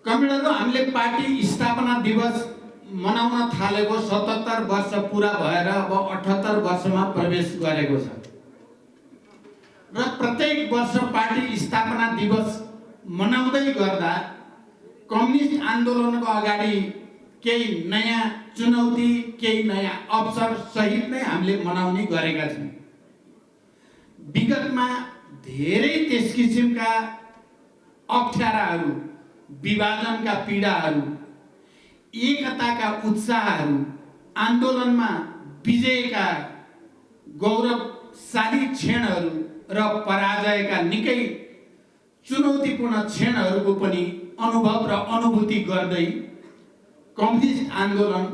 कमरेडहरू, हामीले पार्टी स्थापना दिवस मनाउन थालेको 77 वर्ष पुरा भएर अब 78 वर्षमा प्रवेश गरेको छ र प्रत्येक वर्ष पार्टी स्थापना दिवस मनाउँदै गर्दा कम्युनिस्ट आन्दोलनको अगाडि केही नयाँ चुनौती, केही नयाँ अवसर सहित नै हामीले मनाउने गरेका छौँ। विगतमा धेरै त्यस किसिमका अप्ठ्याराहरू, विभाजनका पीडाहरू, एकताका उत्साहहरू, आन्दोलनमा विजयका गौरवशाली क्षणहरू र पराजयका निकै चुनौतीपूर्ण क्षणहरूको पनि अनुभव र अनुभूति गर्दै कम्युनिस्ट आन्दोलन,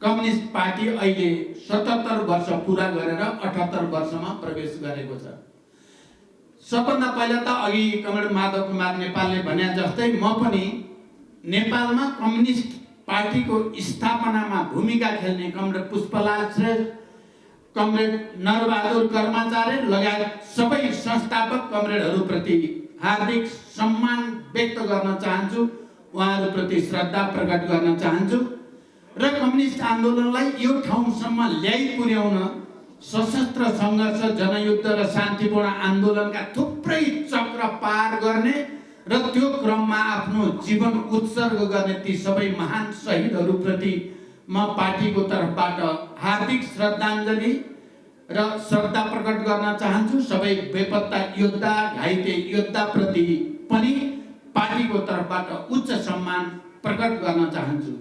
कम्युनिस्ट पार्टी अहिले 77 वर्ष पुरा गरेर 78 वर्षमा प्रवेश गरेको छ। सबभन्दा पहिला त अघि कमरेड माधव कुमार नेपालले भने जस्तै म पनि नेपालमा कम्युनिस्ट पार्टीको स्थापनामा भूमिका खेल्ने कमरेड पुष्पलाल श्रेष्ठ, कमरेड नरबहादुर कर्माचार्य लगायत सबै संस्थापक कमरेडहरूप्रति हार्दिक सम्मान व्यक्त गर्न चाहन्छु, उहाँहरूप्रति श्रद्धा प्रकट गर्न चाहन्छु र कम्युनिस्ट आन्दोलनलाई यो ठाउँसम्म ल्याइ पुर्याउन सशस्त्र सङ्घर्ष, जनयुद्ध र शान्तिपूर्ण आन्दोलनका थुप्रै चक्र पार गर्ने र त्यो क्रममा आफ्नो जीवन उत्सर्ग गर्ने ती सबै महान शहीदहरूप्रति म पार्टीको तर्फबाट हार्दिक श्रद्धाञ्जली र श्रद्धा प्रकट गर्न चाहन्छु। सबै बेपत्ता योद्धा, घाइते योद्धाप्रति पनि पार्टीको तर्फबाट उच्च सम्मान प्रकट गर्न चाहन्छु।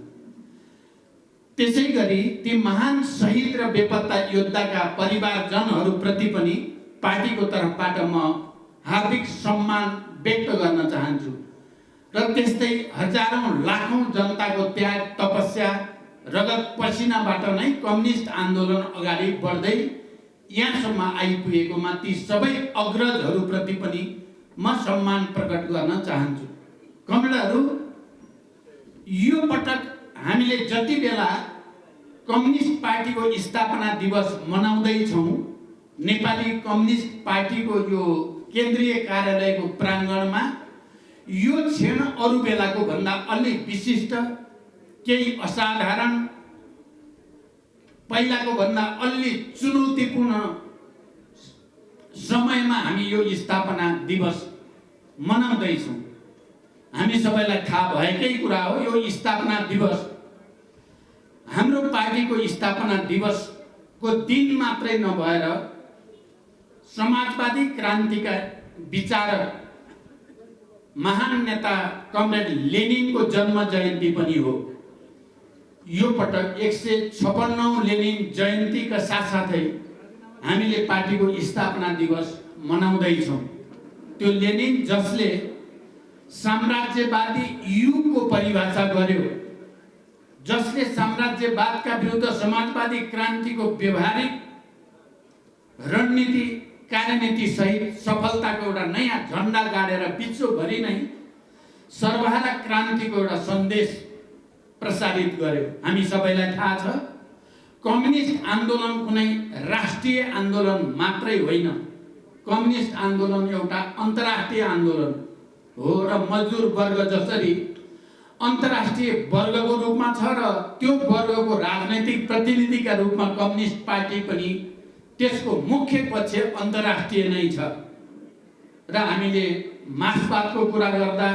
त्यसैगरी ती महान शहीद र बेपत्ता योद्धाका परिवारजनहरूप्रति पनि पार्टीको तर्फबाट म हार्दिक सम्मान व्यक्त गर्न चाहन्छु र त्यस्तै हजारौं लाखौं जनताको त्याग, तपस्या, रगत पसिनाबाट नै कम्युनिस्ट आन्दोलन अगाडि बढ्दै यहाँसम्म आइपुगेकोमा ती सबै अग्रजहरूप्रति पनि म सम्मान प्रकट गर्न चाहन्छु। कमरेडहरू, यो पटक हामीले जति बेला कम्युनिस्ट पार्टीको स्थापना दिवस मनाउँदैछौँ, नेपाली कम्युनिस्ट पार्टीको यो केन्द्रीय कार्यालयको प्राङ्गणमा यो क्षण अरू बेलाको भन्दा अलि विशिष्ट, केही असाधारण, पहिलाको भन्दा अलि चुनौतीपूर्ण समयमा हामी यो स्थापना दिवस मनाउँदैछौँ। हामी सबैलाई थाहा भएकै कुरा हो, यो स्थापना दिवस हाम्रो पार्टीको स्थापना दिवसको दिन मात्रै नभएर समाजवादी क्रान्तिका विचारक महान नेता कमरेड लेनिनको जन्म जयन्ती पनि हो। यो पटक 156औं लेनिन जयन्तीका साथसाथै हामीले पार्टीको स्थापना दिवस मनाउँदैछौँ। त्यो लेनिन जसले साम्राज्यवादी युगको परिभाषा गर्यो, जसले साम्राज्यवादका विरुद्ध समाजवादी क्रान्तिको व्यवहारिक रणनीति, कार्यनीति सहित सफलताको एउटा नयाँ झण्डा गाडेर विश्वभरि नै सर्वहारा क्रान्तिको एउटा सन्देश प्रसारित गर्यो। हामी सबैलाई थाहा छ, कम्युनिस्ट आन्दोलन कुनै राष्ट्रिय आन्दोलन मात्रै होइन। कम्युनिस्ट आन्दोलन एउटा अन्तर्राष्ट्रिय आन्दोलन हो र मजदुर वर्ग जसरी अन्तर्राष्ट्रिय वर्गको रूपमा छ र त्यो वर्गको राजनैतिक प्रतिनिधिका रूपमा कम्युनिस्ट पार्टी पनि त्यसको मुख्य पक्ष अन्तर्राष्ट्रिय नै छ। र हामीले मार्क्सवादको कुरा गर्दा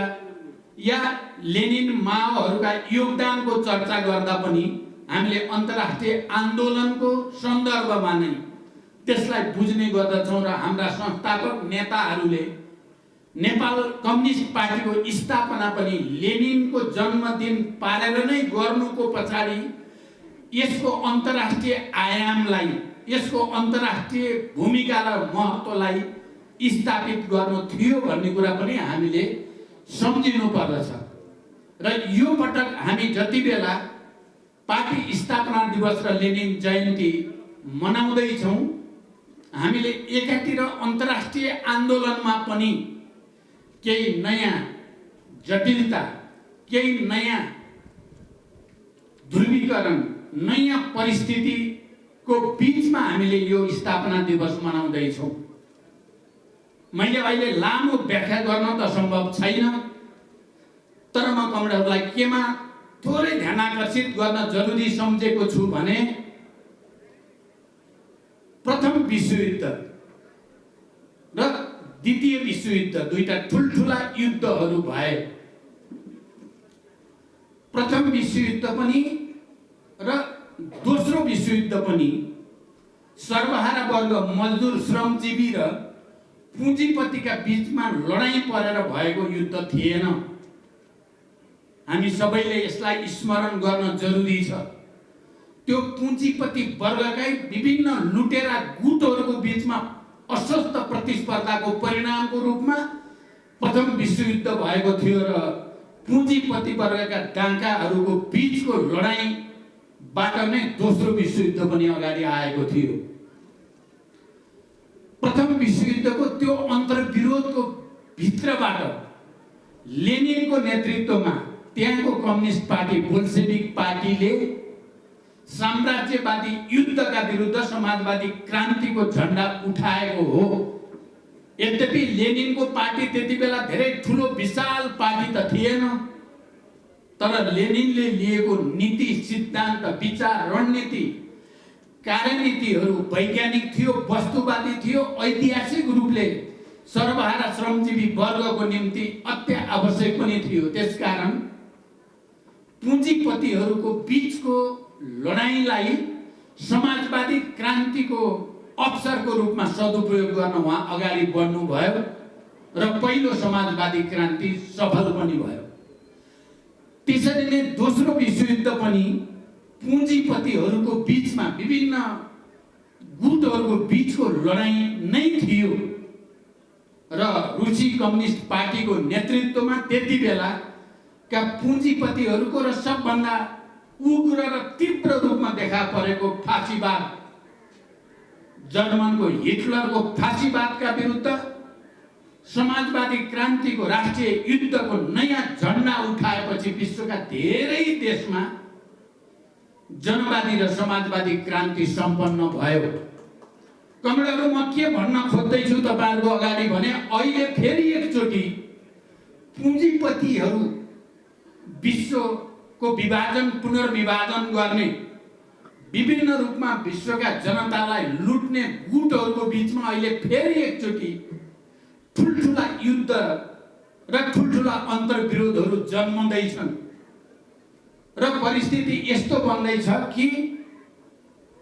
या लेनिन माओहरूका योगदानको चर्चा गर्दा पनि हामीले अन्तर्राष्ट्रिय आन्दोलनको सन्दर्भमा नै त्यसलाई बुझ्ने गर्दछौँ र हाम्रा संस्थापक नेताहरूले नेपाल कम्युनिस्ट पार्टीको स्थापना पनि लेनिनको जन्मदिन पारेर नै गर्नुको पछाडि यसको अन्तर्राष्ट्रिय आयामलाई, यसको अन्तर्राष्ट्रिय भूमिका र महत्त्वलाई स्थापित गर्नु थियो भन्ने कुरा पनि हामीले सम्झिनु पर्दछ। र यो पटक हामी जति बेला पार्टी स्थापना दिवस र लेनिन जयन्ती मनाउँदैछौँ, हामीले एकातिर अन्तर्राष्ट्रिय आन्दोलनमा पनि केही नयाँ जटिलता, केही नयाँ ध्रुवीकरण, नयाँ परिस्थितिको बीचमा हामीले यो स्थापना दिवस मनाउँदैछौँ। मैले अहिले लामो व्याख्या गर्न त सम्भव छैन, तर म कमरेडहरूलाई केमा थोरै ध्यान आकर्षित गर्न जरुरी सम्झेको छु भने प्रथम विश्वयुद्ध र द्वितीय विश्वयुद्ध दुईटा ठुल्ठुला युद्धहरू भए। प्रथम विश्वयुद्ध पनि र दोस्रो विश्वयुद्ध पनि सर्वहारा वर्ग, मजदुर, श्रमजीवी र पुँजीपतिका बीचमा लडाईँ परेर भएको युद्ध थिएन। हामी सबैले यसलाई स्मरण गर्न जरुरी छ। त्यो पुँजीपति वर्गकै विभिन्न लुटेरा गुटहरूको बीचमा अस्वस्थ प्रतिस्पर्धाको परिणामको रूपमा प्रथम विश्वयुद्ध भएको थियो र पुँजीपति वर्गका डाङ्काहरूको बीचको लडाईँबाट नै दोस्रो विश्वयुद्ध पनि अगाडि आएको थियो। प्रथम विश्वयुद्धको त्यो अन्तर्विरोधको भित्रबाट लेनिनको नेतृत्वमा त्यहाँको कम्युनिस्ट पार्टी बोल्सेविक पार्टीले साम्राज्यवादी युद्धका विरुद्ध समाजवादी क्रान्तिको झण्डा उठाएको हो। यद्यपि लेनिनको पार्टी त्यति बेला धेरै ठुलो विशाल पार्टी त थिएन, तर लेनिनले लिएको नीति, सिद्धान्त, विचार, रणनीति, कार्यनीतिहरू वैज्ञानिक थियो, वस्तुवादी थियो, ऐतिहासिक रूपले सर्वहारा श्रमजीवी वर्गको निम्ति अत्यावश्यक पनि थियो। त्यसकारण पुँजीपतिहरूको बीचको लडाईँलाई समाजवादी क्रान्तिको अवसरको रूपमा सदुपयोग गर्न उहाँ अगाडि बढ्नुभयो र पहिलो समाजवादी क्रान्ति सफल पनि भयो। त्यसरी नै दोस्रो विश्वयुद्ध पनि पुँजीपतिहरूको बीचमा विभिन्न गुटहरूको बीचको लडाईँ नै थियो र रुसी कम्युनिस्ट पार्टीको नेतृत्वमा त्यति बेलाका पुँजीपतिहरूको र सबभन्दा उग्र र तीव्र रूपमा देखा परेको फाँसीवाद, जर्मनको हिटलरको फाँसीवादका विरुद्ध समाजवादी क्रान्तिको राष्ट्रिय युद्धको नयाँ झण्डा उठाएपछि विश्वका धेरै देशमा जनवादी र समाजवादी क्रान्ति सम्पन्न भयो। कमरेडहरू, म के भन्न खोज्दैछु तपाईँहरूको अगाडि भने अहिले फेरि एकचोटि पुँजीपतिहरू विश्वको विभाजन, पुनर्विभाजन गर्ने, विभिन्न रूपमा विश्वका जनतालाई लुट्ने गुटहरूको बीचमा अहिले फेरि एकचोटि ठुल्ठुला युद्ध र ठुल्ठुला अन्तर्विरोधहरू जन्मँदैछन् र परिस्थिति यस्तो बन्दैछ कि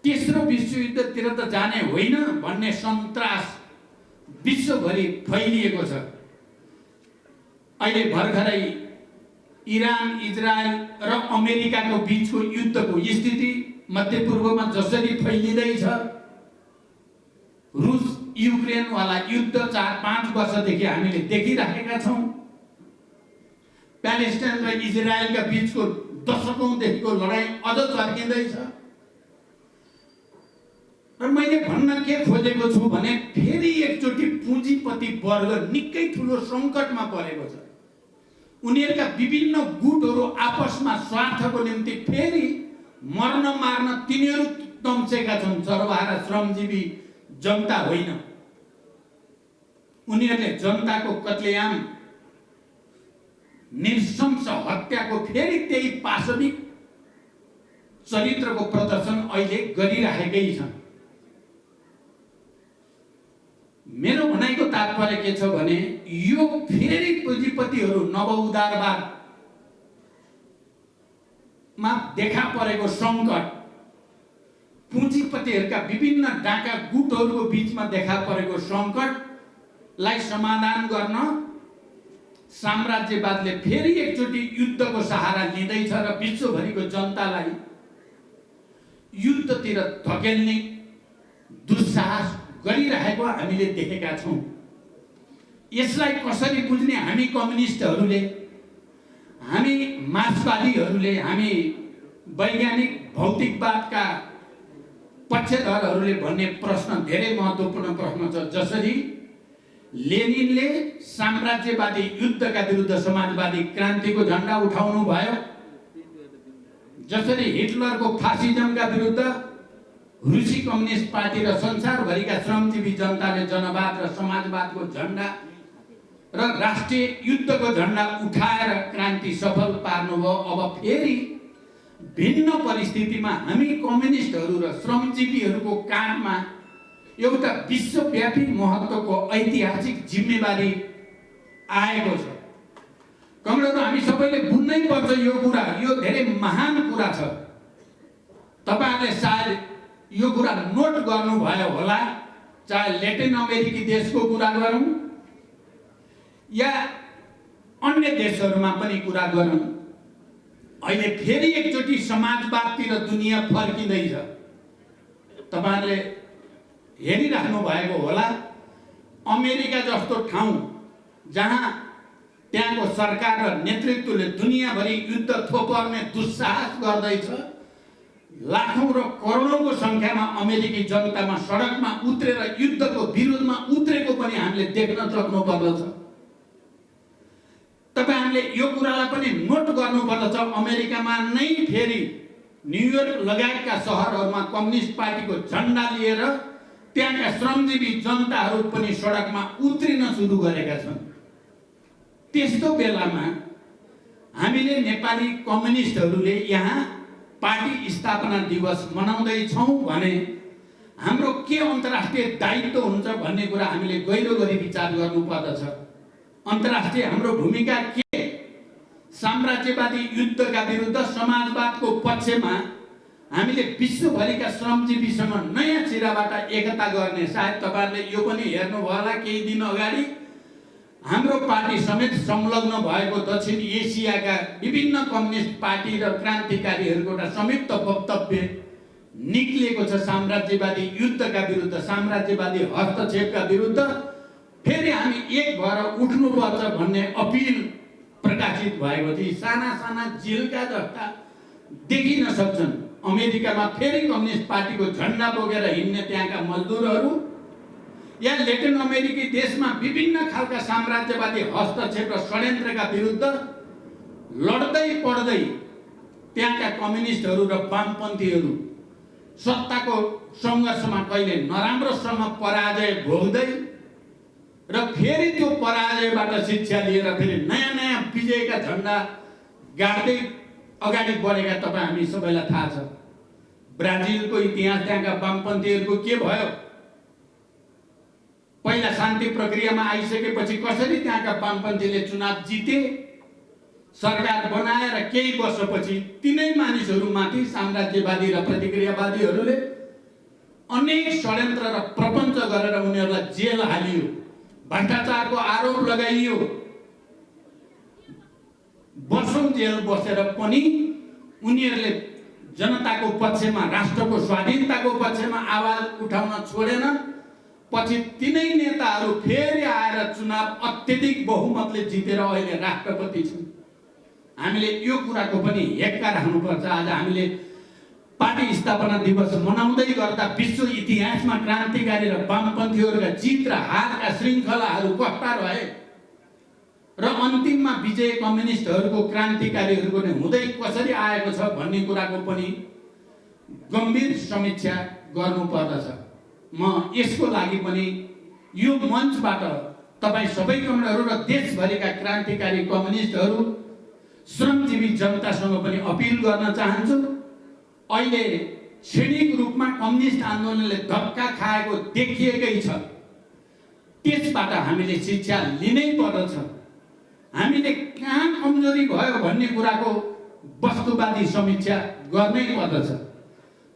तेस्रो विश्वयुद्धतिर त जाने होइन भन्ने सन्तास विश्वभरि फैलिएको छ। अहिले भर्खरै इरान, इजरायल र अमेरिकाको बीचको युद्धको स्थिति मध्यपूर्वमा जसरी फैलिँदैछ, रुस युक्रेनवाला युद्ध 4-5 वर्षदेखि हामीले देखिराखेका छौँ। प्यालेस्टाइन र इजरायलका बीचको दशकौँदेखिको लडाईँ अझ चर्किँदैछ। र मैले भन्न के खोजेको छु भने फेरि एकचोटि पुँजीपति वर्ग निकै ठुलो सङ्कटमा परेको छ। उनीहरूका विभिन्न गुटहरू आपसमा स्वार्थको निम्ति फेरि मर्न मार्न तिनीहरू तम्सेका छन्। सर्वहारा श्रमजीवी जनता होइन। उनीहरूले जनताको कत्लेआम, नृशंस हत्याको फेरि त्यही पाशविक चरित्रको प्रदर्शन अहिले गरिराखेकै छन्। मेरो भनाइको तात्पर्य के छ भने यो फेरि पुँजीपतिहरू नवउदारवादमा देखा परेको सङ्कट, पुँजीपतिहरूका विभिन्न डाका गुटहरूको बीचमा देखा परेको सङ्कटलाई समाधान गर्न साम्राज्यवादले फेरि एकचोटि युद्धको सहारा लिँदैछ र विश्वभरिको जनतालाई युद्धतिर धकेल्ने दुस्साहस गरिरहेको हामीले देखेका छौँ। यसलाई कसरी बुझ्ने? हामी कम्युनिस्टहरूले, हामी मार्क्सवादीहरूले, हामी वैज्ञानिक भौतिकवादका पक्षधरहरूले भन्ने प्रश्न धेरै महत्त्वपूर्ण प्रश्न छ। जसरी लेनिनले साम्राज्यवादी युद्धका विरुद्ध समाजवादी क्रान्तिको झण्डा उठाउनु भयो, जसरी हिटलरको फासिजमका विरुद्ध रुसी कम्युनिस्ट पार्टी र संसारभरिका श्रमजीवी जनताले जनवाद र समाजवादको झण्डा र राष्ट्रिय युद्धको झण्डा उठाएर क्रान्ति सफल अब फेरि भिन्न परिस्थितिमा हामी कम्युनिस्टहरू र श्रमजीवीहरूको काँधमा एउटा विश्वव्यापी महत्त्वको ऐतिहासिक जिम्मेवारी आएको छ। कमरेडहरू, हामी सबैले बुझ्नै पर्छ यो कुरा, यो धेरै महान कुरा छ। तपाईहरुले सायद यो कुरा नोट गर्नुभयो होला, चाहे ल्याटिन अमेरिकी देशको कुरा गरौँ या अन्य देशहरूमा पनि कुरा गरौँ, अहिले फेरि एकचोटि समाजवादतिर दुनियाँ फर्किँदैछ। तपाईहरुले हेरिराख्नु भएको होला, अमेरिका जस्तो ठाउँ जहाँ त्यहाँको सरकार र नेतृत्वले दुनियाँभरि युद्ध थोपर्ने दुस्साहस गर्दैछ, लाखौं र करोडौंको संख्यामा अमेरिकी जनतामा सडकमा उत्रेर युद्धको विरोधमा उत्रेको पनि हामीले देख्न सक्नु पर्दछ। तपाईहरुले यो कुरालाई पनि नोट गर्नुपर्दछ। अमेरिकामा नै फेरि न्युयोर्क लगायतका शहरहरूमा कम्युनिस्ट पार्टीको झण्डा लिएर त्यहाँका श्रमजीवी जनताहरू पनि सडकमा उत्रिन सुरु गरेका छन्। त्यस्तो बेलामा हामीले नेपाली कम्युनिस्टहरूले यहाँ पार्टी स्थापना दिवस मनाउँदै छौं भने हाम्रो के अन्तर्राष्ट्रिय दायित्व हुन्छ भन्ने कुरा हामीले गहिरो गरी विचार गर्नुपर्दछ। अन्तर्राष्ट्रिय हाम्रो भूमिका के? साम्राज्यवादी युद्धका विरुद्ध समाजवादको पक्षमा हामीले विश्वभरिका श्रमजीवीसँग नयाँ सिराबाट एकता गर्ने, सायद तपाईहरुले यो पनि हेर्नुभयो होला, केही दिन अगाडि हाम्रो पार्टी समेत संलग्न भएको दक्षिण एसियाका विभिन्न कम्युनिस्ट पार्टी र क्रान्तिकारीहरूको एउटा संयुक्त वक्तव्य निक्लिएको छ। साम्राज्यवादी युद्धका विरुद्ध, साम्राज्यवादी हस्तक्षेपका विरुद्ध फेरि हामी एक भएर उठ्नुपर्छ भन्ने अपिल प्रकाशित भएको थियो। साना साना झिल्का जस्ता देखिन सक्छन्। अमेरिकामा फेरि कम्युनिस्ट पार्टीको झण्डा बोकेर हिँड्ने त्यहाँका मजदुरहरू, या ल्याटिन अमेरिकी देशमा विभिन्न खालका साम्राज्यवादी हस्तक्षेप र षड्यन्त्रका विरुद्ध लड्दै पड्दै त्यहाँका कम्युनिस्टहरू र वामपन्थीहरू सत्ताको सङ्घर्षमा कहिले नराम्रोसँग पराजय भोग्दै र फेरि त्यो पराजयबाट शिक्षा लिएर फेरि नयाँ नयाँ विजयका झण्डा गाड्दै अगाडि बढेका तपाईँ हामी सबैलाई थाहा छ। ब्राजिलको इतिहास, त्यहाँका वामपन्थीहरूको के भयो? पहिला शान्ति प्रक्रियामा आइसकेपछि कसरी त्यहाँका वामपन्थीले चुनाव जिते, सरकार बनाएर केही वर्षपछि तिनै मानिसहरूमाथि साम्राज्यवादी र प्रतिक्रियावादीहरूले अनेक षड्यन्त्र र प्रपञ्च गरेर उनीहरूलाई जेल हालियो, भ्रष्टाचारको आरोप लगाइयो। वर्षौं जेल बसेर पनि उनीहरूले जनताको पक्षमा, राष्ट्रको स्वाधीनताको पक्षमा आवाज उठाउन छोडेनन्। पछि तिनै नेताहरू फेरि आएर चुनाव अत्यधिक बहुमतले जितेर अहिले राष्ट्रपति छन्। हामीले यो कुराको पनि हेक्का राख्नुपर्छ। आज हामीले पार्टी स्थापना दिवस मनाउँदै गर्दा विश्व इतिहासमा क्रान्तिकारी र वामपन्थीहरूका जित र हारका श्रृङ्खलाहरू कस्ता रहे र अन्तिममा विजय कम्युनिस्टहरूको, क्रान्तिकारीहरूको नै हुँदै कसरी आएको छ भन्ने कुराको पनि गम्भीर समीक्षा गर्नुपर्दछ। म यसको लागि पनि यो मञ्चबाट तपाईँ सबै कमरेडहरू र देशभरिका क्रान्तिकारी कम्युनिस्टहरू, श्रमजीवी जनतासँग पनि अपिल गर्न चाहन्छु। अहिले क्षणिक रूपमा कम्युनिस्ट आन्दोलनले धक्का खाएको देखिएकै छ, त्यसबाट हामीले शिक्षा लिनै पर्दछ। हामीले कहाँ कमजोरी भयो भन्ने कुराको वस्तुवादी समीक्षा गर्नै पर्दछ।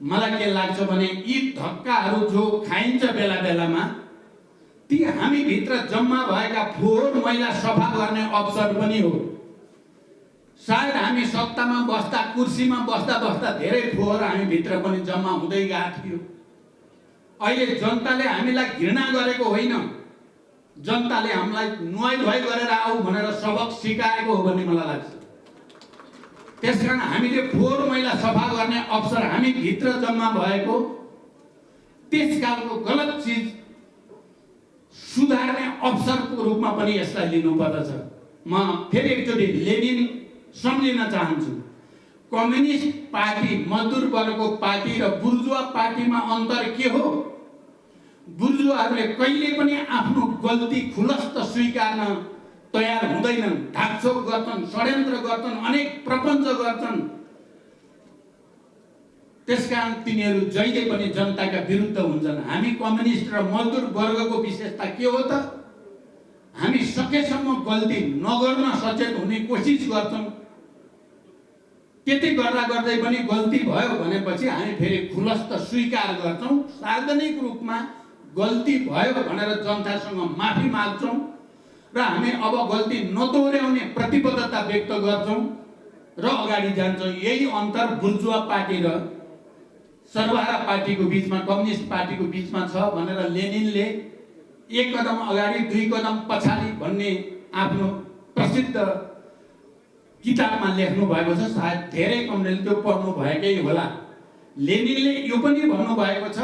मलाई के लाग्छ भने यी धक्काहरू जो खाइन्छ बेला बेलामा, ती हामी भित्र जम्मा भएका फोहोर मैला सफा गर्ने अवसर पनि हो। सायद हामी सत्तामा बस्दा, कुर्सीमा बस्दा बस्दा धेरै फोहोर हामी भित्र पनि जम्मा हुँदै गएको थियो। अहिले जनताले हामीलाई घृणा गरेको होइन, जनताले हामीलाई नुहाई धुवाई गरेर आऊ भनेर सबक सिकाएको हो भन्ने मलाई लाग्छ। त्यसकारण हामीले फोहोर मैला सफा गर्ने अवसर हामी भित्र जम्मा भएको, त्यसकालको गलत चिज सुधार्ने अवसरको रूपमा पनि यसलाई लिनुपर्दछ। म फेरि एकचोटि लेनिन सम्झिन चाहन्छु। कम्युनिस्ट पार्टी मजदुर वर्गको पार्टी र बुर्जुवा पार्टीमा अन्तर के हो? बुर्जुवाहरूले कहिले पनि आफ्नो गल्ती खुलस्त स्वीकार्न तयार हुँदैनन्, ढाकछोप गर्छन्, षड्यन्त्र गर्छन्, अनेक प्रपञ्च गर्छन्। त्यसकारण तिनीहरू जहिले पनि जनताका विरुद्ध हुन्छन्। हामी कम्युनिस्ट र मजदुर वर्गको विशेषता के हो त? हामी सकेसम्म गल्ती नगर्न सचेत हुने कोसिस गर्छौँ। त्यति गर्दा गर्दै पनि गल्ती भयो भनेपछि हामी फेरि खुलस्त स्वीकार गर्छौँ, सार्वजनिक रूपमा गल्ती भयो भनेर जनतासँग माफी माग्छौँ र हामी अब गल्ती नदोहोर्याउने प्रतिबद्धता व्यक्त गर्छौँ र अगाडि जान्छौँ। यही अन्तर बुर्जुवा पार्टी र सर्वहारा पार्टीको बिचमा, कम्युनिस्ट पार्टीको बिचमा छ भनेर लेनिनले एक कदम अगाडि दुई कदम पछाडि भन्ने आफ्नो प्रसिद्ध किताबमा लेख्नु भएको छ। सायद धेरै कमरेडले त्यो पढ्नु भएकै होला। लेनिनले यो पनि भन्नुभएको छ,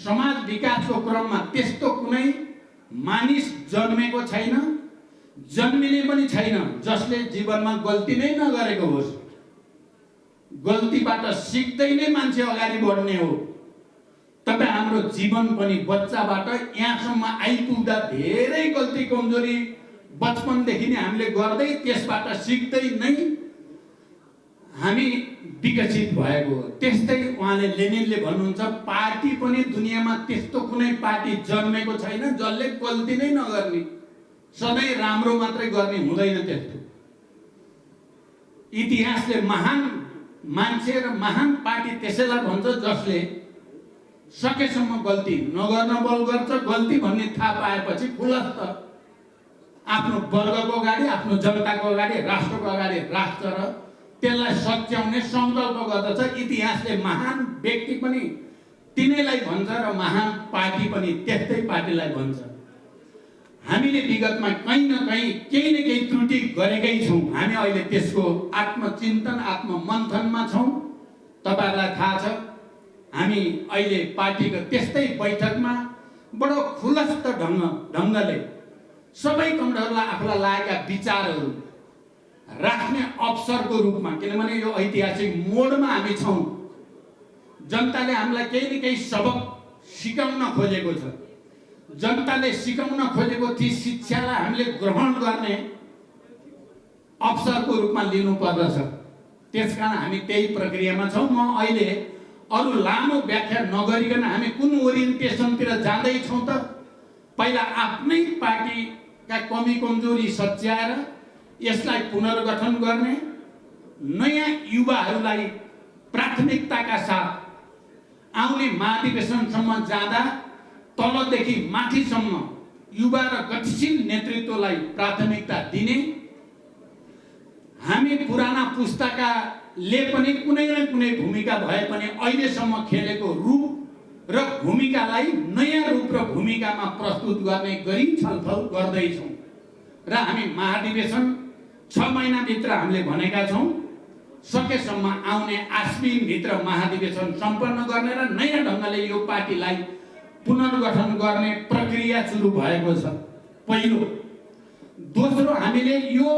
समाज विकासको क्रममा त्यस्तो कुनै मानिस जन्मेको छैन, जन्मिने पनि छैन जसले जीवनमा गल्ती नै नगरेको होस्। गल्तीबाट सिक्दै नै मान्छे अगाडि बढ्ने हो। तपाईँ हाम्रो जीवन पनि बच्चाबाट यहाँसम्म आइपुग्दा धेरै गल्ती कमजोरी बचपनदेखि नै हामीले गर्दै त्यसबाट सिक्दै नै हामी विकसित भएको हो। त्यस्तै उहाँले लेनिनले भन्नुहुन्छ, पार्टी पनि दुनियाँमा त्यस्तो कुनै पार्टी जन्मेको छैन जसले गल्ती नै नगर्ने, सधैँ राम्रो मात्रै गर्ने हुँदैन। त्यस्तो इतिहासले महान मान्छे र महान पार्टी त्यसैलाई भन्छ जसले सकेसम्म गल्ती नगर्न बल गर्छ। गल्ती भन्ने थाहा पाएपछि खुलस्त आफ्नो वर्गको अगाडि, आफ्नो जनताको अगाडि, राष्ट्रको अगाडि राख्छ र त्यसलाई सच्याउने सङ्कल्प गर्दछ। इतिहासले महान व्यक्ति पनि तिनैलाई भन्छ र महान पार्टी पनि त्यस्तै पार्टीलाई भन्छ। हामीले विगतमा कहीँ न कहीँ केही न केही त्रुटि गरेकै छौँ। हामी अहिले त्यसको आत्मचिन्तन, आत्ममन्थनमा छौँ। तपाईँहरूलाई थाहा छ, हामी अहिले पार्टीको त्यस्तै बैठकमा बडो खुलस्त ढङ्गले सबै कमरेडहरूलाई आफूलाई लागेका विचारहरू राख्ने अवसरको रूपमा, किनभने यो ऐतिहासिक मोडमा हामी छौँ। जनताले हामीलाई केही न केही सबक सिकाउन खोजेको छ। जनताले सिकाउन खोजेको ती शिक्षालाई हामीले ग्रहण गर्ने अवसरको रूपमा लिनुपर्दछ। त्यसकारण हामी त्यही प्रक्रियामा छौँ। म अहिले अरू लामो व्याख्या नगरिकन हामी कुन ओरिएन्टेसनतिर जाँदैछौँ त? पहिला आफ्नै पार्टीका कमी कमजोरी सच्याएर यसलाई पुनर्गठन गर्ने, नयाँ युवाहरूलाई प्राथमिकताका साथ आउने महाधिवेशनसम्म जाँदा तलदेखि माथिसम्म युवा र गतिशील नेतृत्वलाई प्राथमिकता दिने, हामी पुराना पुस्ताकाले पनि कुनै न कुनै भूमिका भए पनि अहिलेसम्म खेलेको रूप र भूमिकालाई नयाँ रूप र भूमिकामा प्रस्तुत गर्ने गरी छलफल गर्दैछौँ र हामी महाधिवेशन 6 महिनाभित्र हामीले भनेका छौँ सकेसम्म आउने आश्विनभित्र महाधिवेशन सम्पन्न गर्ने र नयाँ ढङ्गले यो पार्टीलाई पुनर्गठन गर्ने प्रक्रिया सुरु भएको छ। पहिलो। दोस्रो, हामीले यो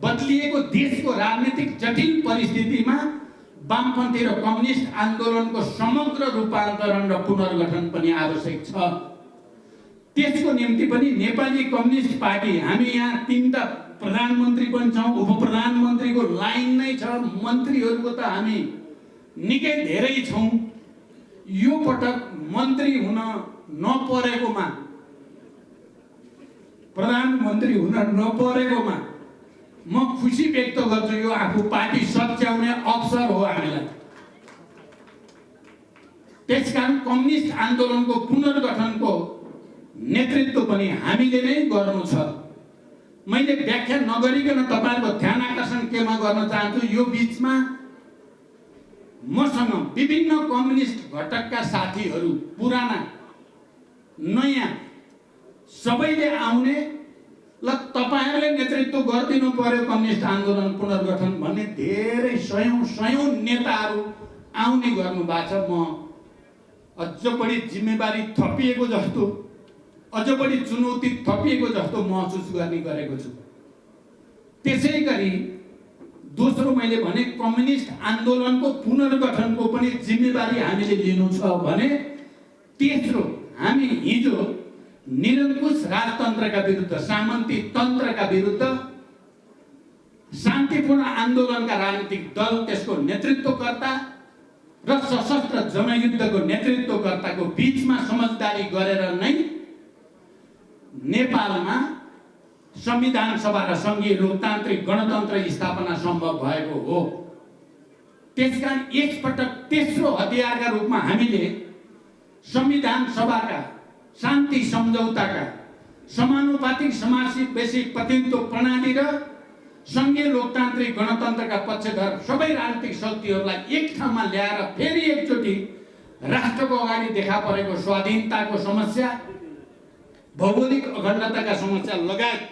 बदलिएको देशको राजनीतिक जटिल परिस्थितिमा वामपन्थी र कम्युनिस्ट आन्दोलनको समग्र रूपान्तरण र पुनर्गठन पनि आवश्यक छ। त्यसको निम्ति पनि नेपाली कम्युनिस्ट पार्टी, हामी यहाँ 3टा प्रधानमन्त्री पनि छौँ, उपप्रधानमन्त्रीको लाइन नै छ, मन्त्रीहरूको त हामी निकै धेरै छौँ। यो पटक मन्त्री हुन नपरेकोमा, प्रधानमन्त्री हुन नपरेकोमा म खुसी व्यक्त गर्छु। यो आफू पार्टी सच्याउने अवसर हो हामीलाई। त्यसकारण कम्युनिस्ट आन्दोलनको पुनर्गठनको नेतृत्व पनि हामीले नै गर्नु छ। मैले व्याख्या नगरिकन तपाईँहरूको ध्यान आकर्षण केमा गर्न चाहन्छु, यो बिचमा मसँग विभिन्न कम्युनिस्ट घटकका साथीहरू, पुराना नयाँ सबैले आउने ल तपाईँहरूले नेतृत्व गरिदिनु पर्यो कम्युनिस्ट आन्दोलन पुनर्गठन भन्ने धेरै सयौं नेताहरू आउने गर्नु भएको छ। म अझ बढी जिम्मेवारी थपिएको जस्तो, अझ बढी चुनौती थपिएको जस्तो महसुस गरेको छु। त्यसै गरी दोस्रो, मैले भने कम्युनिस्ट आन्दोलनको पुनर्गठनको पनि जिम्मेवारी हामीले लिनु छ भने तेस्रो, हामी हिजो निरङ्कुश राजतन्त्रका विरुद्ध, सामन्ती तन्त्रका विरुद्ध शान्तिपूर्ण आन्दोलनका राजनीतिक दल, त्यसको नेतृत्वकर्ता र सशस्त्र जनयुद्धको नेतृत्वकर्ताको बीचमा समझदारी गरेर नै नेपालमा संविधान सभा र सङ्घीय लोकतान्त्रिक गणतन्त्र स्थापना सम्भव भएको हो। त्यसकारण एकपटक तेस्रो हतियारका रूपमा हामीले संविधान सभाका, शान्ति सम्झौताका, समानुपातिक समावेशी प्रतिनिधित्व प्रणाली र सङ्घीय लोकतान्त्रिक गणतन्त्रका पक्षधर सबै राजनीतिक शक्तिहरूलाई एक ठाउँमा ल्याएर फेरि एकचोटि राष्ट्रको अगाडि देखा परेको स्वाधीनताको समस्या, भौगोलिक अखण्डताका समस्या लगायत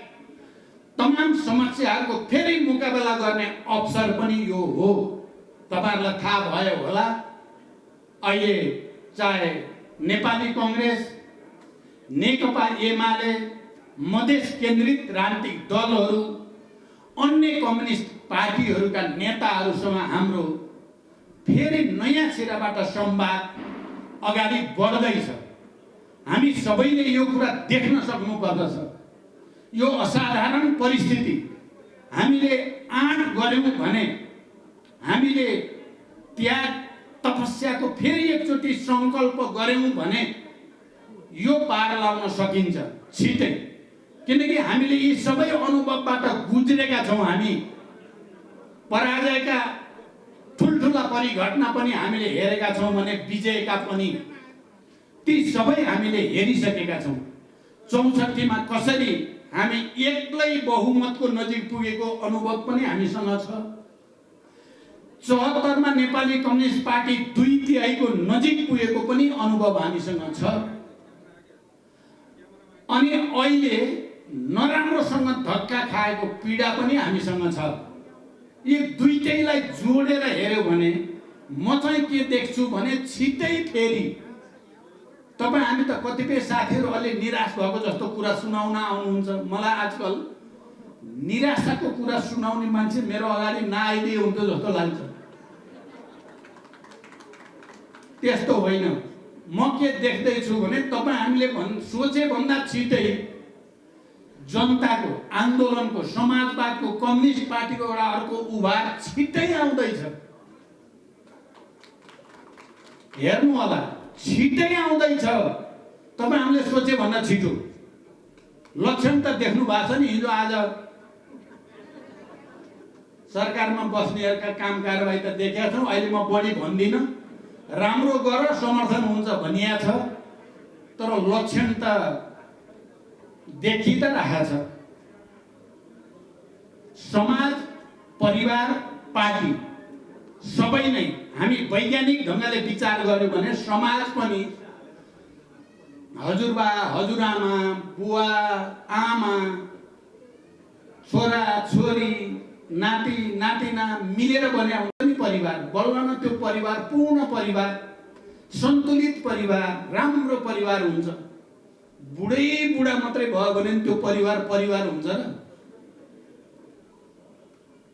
तमाम समस्याहरूको फेरि मुकाबला गर्ने अवसर पनि यो हो। तपाईहरुलाई थाहा भयो होला, अहिले चाहे नेपाली कांग्रेस, नेकपा एमाले, मधेस केन्द्रित राजनीतिक दलहरू, अन्य कम्युनिस्ट पार्टीहरूका नेताहरूसँग हाम्रो फेरि नयाँ सिराबाट संवाद अगाडि बढ्दैछ। हामी सबैले यो कुरा देख्न सक्नुपर्दछ। यो असाधारण परिस्थिति हामीले आँट गर्यौं भने, हामीले त्याग तपस्याको फेरि एकचोटि संकल्प गर्यौं भने यो पार लाउन सकिन्छ छिटै। किनकि हामीले यी सबै अनुभवबाट गुज्रेका छौं। हामी पराजयका ठुल्ठुला परिघटना पनि हामीले हेरेका छौं भने विजयका पनि ती सबै हामीले हेरिसकेका छौं। 64 मा कसरी हामी एक्लै बहुमतको नजिक पुगेको अनुभव पनि हामीसँग छ। 74 मा नेपाली कम्युनिस्ट पार्टी 2/3 को नजिक पुगेको पनि अनुभव हामीसँग छ। अनि अहिले नराम्रोसँग धक्का खाएको पीडा पनि हामीसँग छ। यी दुईटैलाई जोडेर हेर्यो भने म चाहिँ के देख्छु भने छिटै फेरि तपाई, हामी त कतिपय साथीहरू अलि निराश भएको जस्तो कुरा सुनाउन आउनुहुन्छ। मलाई आजकल निराशाको कुरा सुनाउने मान्छे मेरो अगाडि नआइदिए हुन्थ्यो जस्तो लाग्छ। त्यस्तो होइन। म के देख्दैछु भने तपाई हामीले सोचे भन्दा छिटै जनताको आन्दोलनको, समाजवादको, कम्युनिस्ट पार्टीको एउटा अर्को उभार छिटै आउँदैछ। हेर्नु होला, छिटै आउँदैछ। तपाई हामीले सोचे भन्दा छिटो लक्षण त देख्नु भएको छ नि। हिजो आज सरकारमा बस्नेहरूका काम कारबाही त देखेका छौं। अहिले म बढी भन्दिनँ, राम्रो गर समर्थन हुन्छ भनिया छ, तर लक्षण त देखि त राखेको छ। समाज, परिवार, पार्टी सबै नै हामी वैज्ञानिक ढंगले विचार गर्यौं भने समाज पनि हजुरबा, हजुरआमा, बुवा, आमा, छोरा, छोरी, नाति, नातिना मिलेर बन्या हुन्छ नि परिवार। बल्ल न त्यो परिवार पूर्ण परिवार, सन्तुलित परिवार, राम्रो परिवार हुन्छ। बुढा मात्रै भयो भने त्यो परिवार परिवार हुन्छ र?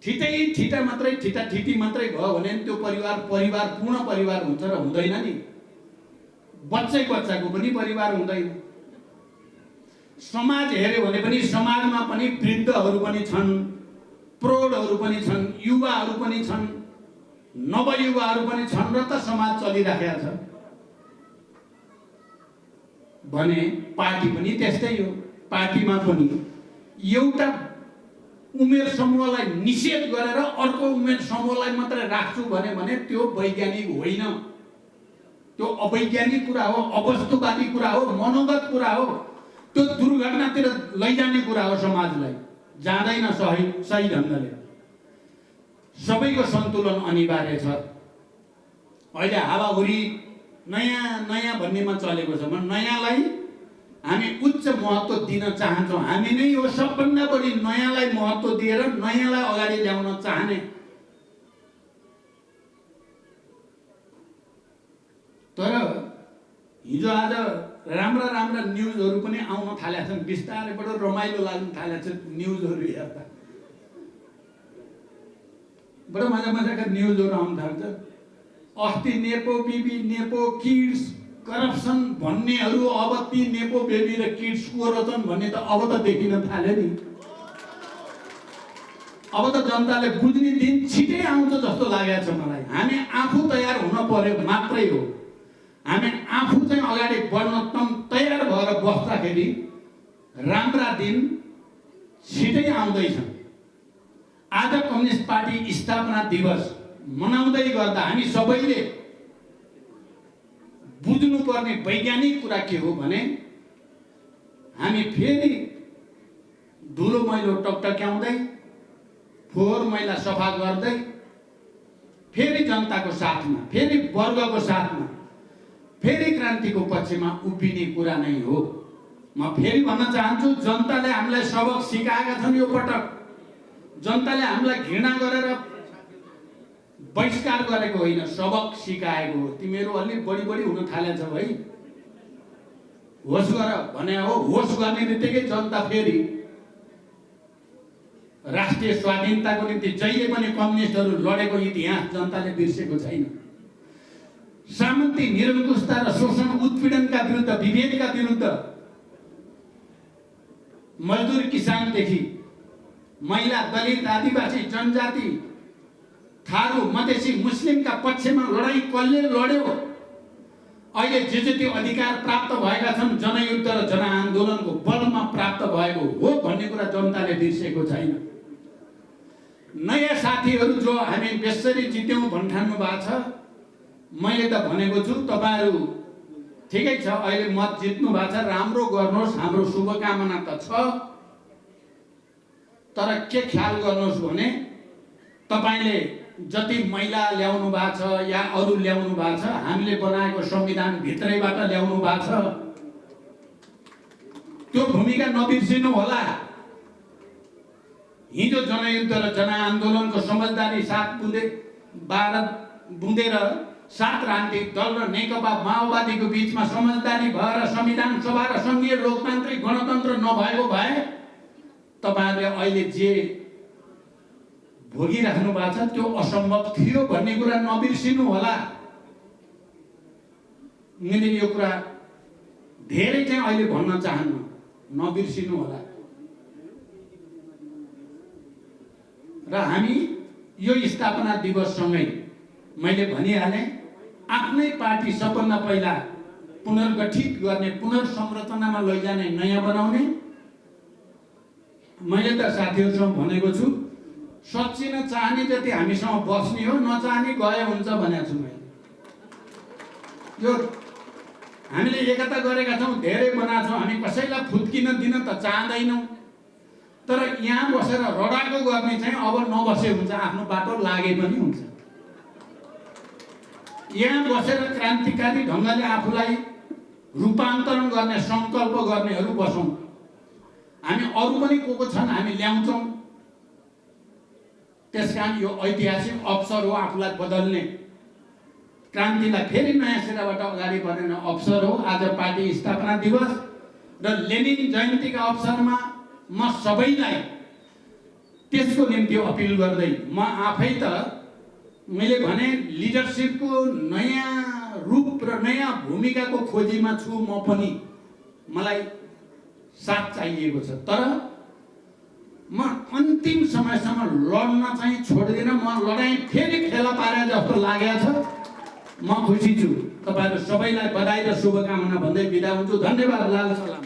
ठिटा मात्रै, ठिटी मात्रै भयो भने त्यो परिवार परिवार पूर्ण परिवार हुन्छ र? हुँदैन नि। बच्चाको पनि परिवार हुँदैन। समाज हेर्यो भने पनि समाजमा पनि वृद्धहरू पनि छन्, प्रौढहरू पनि छन्, युवाहरू पनि छन्, नवयुवाहरू पनि छन् र त समाज चलिराखेको छ भने पार्टी पनि त्यस्तै हो। पार्टीमा पनि एउटा उमेर समूहलाई निषेध गरेर अर्को उमेर समूहलाई मात्र राख्छु भने त्यो वैज्ञानिक होइन। त्यो अवैज्ञानिक कुरा हो, अवस्तुवादी कुरा हो, मनोगत कुरा हो। त्यो दुर्घटनातिर लैजाने कुरा हो। समाजलाई जाँदैन सही ढंगले। सबैको सन्तुलन अनिवार्य छ। अहिले हावाहुरी नयाँ भन्नेमा चलेको छ। नयाँलाई हामी उच्च महत्त्व दिन चाहन्छौँ। हामी नै हो सबभन्दा बढी नयाँलाई महत्त्व दिएर नयाँलाई अगाडि ल्याउन चाहने। तर हिजो आज राम्रा न्युजहरू पनि आउन थालेका छन्। बिस्तारै बडो रमाइलो लाग्न थालेको छ न्युजहरू हेर्दा। बडो मजाका न्युजहरू आउन थाल्छ। अस्ति nepo baby, nepo kids corruption भन्नेहरू अब ती नेपो बेबी र किड्स को रहेछन् भन्ने त अब त देखिन थाल्यो नि। अब त जनताले बुझ्ने दिन छिटै आउँछ जस्तो लागेको छ मलाई। हामी आफू तयार हुन पर्यो मात्रै हो। हामी आफू चाहिँ अगाडि बढ्न तयार भएर बस्दाखेरि राम्रा दिन छिटै आउँदैछन्। आज कम्युनिस्ट पार्टी स्थापना दिवस मनाउँदै गर्दा हामी सबैले बुझ्नुपर्ने वैज्ञानिक कुरा के हो भने हामी फेरि धुलो मैलो टकटक्याउँदै फोहोर मैला सफा गर्दै फेरि जनताको साथमा, फेरि वर्गको साथमा, फेरि क्रान्तिको पक्षमा उभिने कुरा नै हो। म फेरि भन्न चाहन्छु, जनताले हामीलाई सबक सिकाएका छन्। यो पटक जनताले हामीलाई घृणा गरेर बहिष्कार गरेको होइन, सबक सिकाएको हो। तिमीहरू अलि बढी हुन थालेछ भाइ, होस गर भने हो। होस गर्ने बित्तिकै जनता फेरि राष्ट्रिय स्वाधीनताको निम्ति जहिले पनि कम्युनिस्टहरू लडेको इतिहास जनताले बिर्सेको छैन। सामन्ती निरङ्कुशता र शोषण उत्पीडनका विरुद्ध, विभेदका विरुद्ध मजदुर किसानदेखि महिला, दलित, आदिवासी, जनजाति, थारू, मधेसी, मुस्लिमका पक्षमा लडाई कसले लड्यो? अहिले जे त्यो अधिकार प्राप्त भएका छन् जनयुद्ध र जनआन्दोलनको बलमा प्राप्त भएको हो भन्ने कुरा जनताले बिर्सेको छैन। नयाँ साथीहरू जो हामी बेसरी जित्यौँ भन्ठान्नु भएको छ, मैले त भनेको छु तपाईहरू ठिकै छ, अहिले मत जित्नु भएको छ, राम्रो गर्नुहोस्, हाम्रो शुभकामना त छ। तर के ख्याल गर्नुहोस् भने तपाईले जति महिला ल्याउनु भएको छ या अरू ल्याउनु भएको छ, हामीले बनाएको संविधान भित्रैबाट ल्याउनु भएको छ, त्यो भूमिका नबिर्सिनु होला। हिजो जनयुद्ध र जनआन्दोलनको समझदारी साथ बुँदेर सात राजनीतिक दल र नेकपा माओवादीको बीचमा समझदारी भएर संविधान सभा र संघीय लोकतान्त्रिक गणतन्त्र नभएको भए तपाईहरुले अहिले जे भोगिराख्नु भएको छ त्यो असम्भव थियो भन्ने कुरा नबिर्सिनु होला। मैले यो कुरा धेरै चाहिँ अहिले भन्न चाहन्न, नबिर्सिनु होला। र हामी यो स्थापना दिवससँगै मैले भनिहाले, आफ्नै पार्टी सबभन्दा पहिला पुनर्गठित गर्ने, पुनर्संरचनामा लैजाने, नयाँ बनाउने। मैले त साथीहरूसँग भनेको छु, सच्ची नचाहने जति हामीसँग बस्ने हो, नचाहने गए हुन्छ भनेको छु मैले। यो हामीले एकता गरेका छौँ, धेरै बनाएको छौँ, हामी कसैलाई फुत्किन दिन त चाहँदैनौँ। तर यहाँ बसेर रडाको गर्ने चाहिँ अब नबसे हुन्छ, आफ्नो बाटो लागे पनि हुन्छ। यहाँ बसेर क्रान्तिकारी ढङ्गले आफूलाई रूपान्तरण गर्ने संकल्प गर्नेहरू बसौँ। हामी अरू पनि को छन् हामी ल्याउँछौँ। त्यसकारण यो ऐतिहासिक अवसर हो आफूलाई बदल्ने, क्रान्तिलाई फेरि नयाँ सिराबाट अगाडि बढाउने अवसर हो आज पार्टी स्थापना दिवस। र लेनिन जयन्तीका अवसरमा म सबैलाई त्यसको निम्ति अपिल गर्दै, म आफै त मैले भने लिडरसिपको नयाँ रूप र नयाँ भूमिकाको खोजीमा छु म पनि। मलाई साथ चाहिएको छ, तर म अन्तिम समयसम्म लड्न चाहिँ छोड्दिनँ। म लडाईँ फेरि फेला पारे जस्तो लागेको छ। म खुसी छु। तपाईहरु सबैलाई बधाई र शुभकामना भन्दै बिदा हुन्छु। धन्यवाद। लाल सलाम।